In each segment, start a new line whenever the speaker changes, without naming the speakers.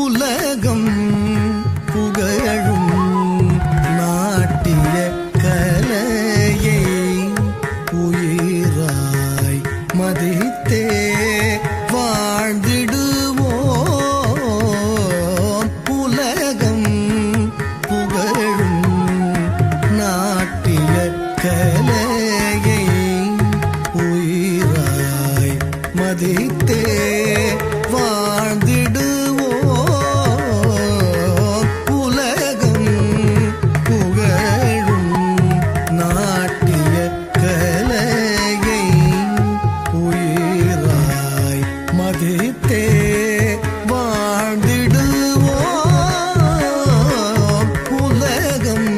உலகம் புகழும் நாட்டிய கலையை உயிராய் மதித்தே வாழ்ந்திடுவோம். உலகம் புகழும் நாட்டிய கலையை உயிராய் மதித்தே வாழ்ந்திடுவோம். உலகம் புகழும் நாட்டிய கலையை உயிராய் மதித்தே வாழ்ந்திடுவோம். உலகம்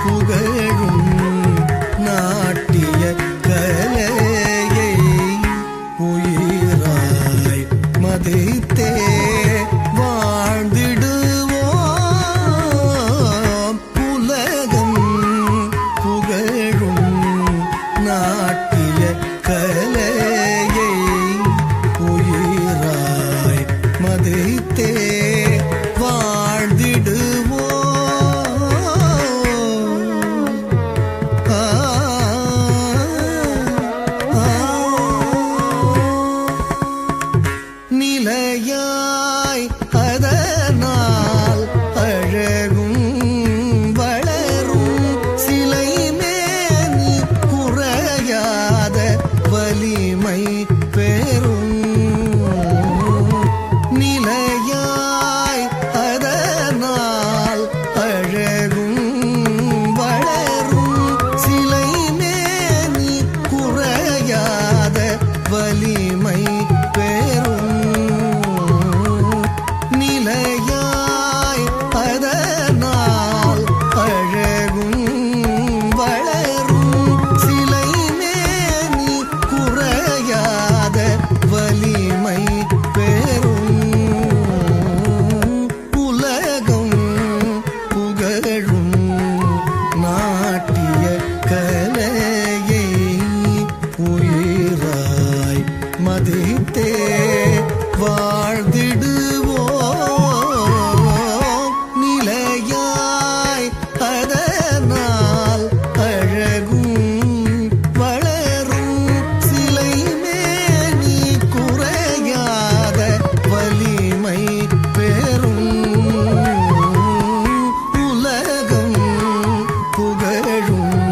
புகழும் நாட்டிய கலையை உயிராய் மதித்தே வாழ்ந்திடுவோம். உலகம் புகழும் நாட்டிய கலையை உயிராய் மதித்தே வாழ்ந்திடுவோம். நிலையாய் அதனால் அழகும் வளரும் சிலை மேனி குறையாத வலிமை பெறும். நிலையாய் அதனால் அழகும் வளரும் சிலை மேனி குறையாத வலிமை பெறும். நிலையாய் அதனால் அழகும் வளரும் சிலை மேனி குறையாத வலிமை பெறும். உலகம் புகழும் நாட்டிய கலையை உயிராய் மதித்தே வாழ்ந்திடுவோம். நிலையாய் அதனால் அழகும் வளரும் சிலை மேனி குறையாத வலிமை பெறும். உலகம் புகழும்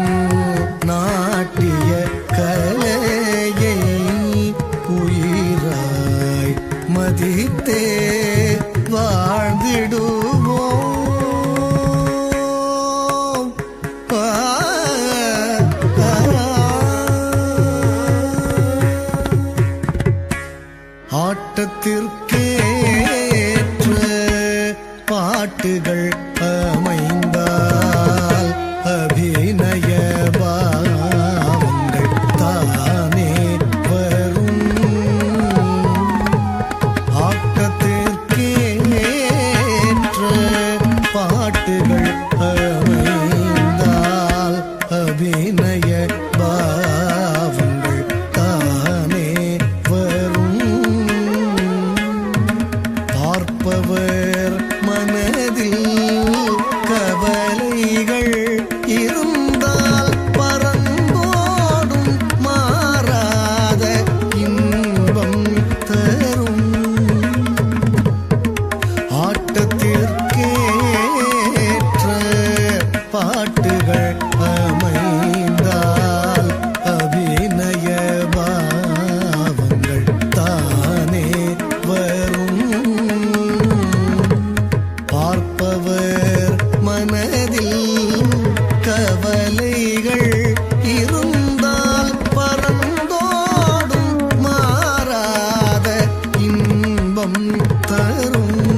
நாட்டிய கலையை உயிராய் மதித்தே வாழ்ந்திடுவோம். ஆட்டத்திற்கேற்ற பாட்டுகள் அமைந்தால் அபிநய பாவங்கள் தானே வரும். ஆட்டத்திற்கேற்ற பாட்டுகள் அமைந்தால் அபிநய பாவங்கள் தானே வரும். பார்ப்பவர் மனதில் கவலைகள் இருந்தால் பறந்தோடும் மாறாத இன்பம் தரும். ஆட்டத்திற்கேற்ற பாட்டுகள் அமைந்தால் அபிநய பாவங்கள் தானே வரும். பார்ப்பவர் மனதில் கவலைகள் இருந்தால் பறந்தோடும் மாறாத இன்பம் தரும்.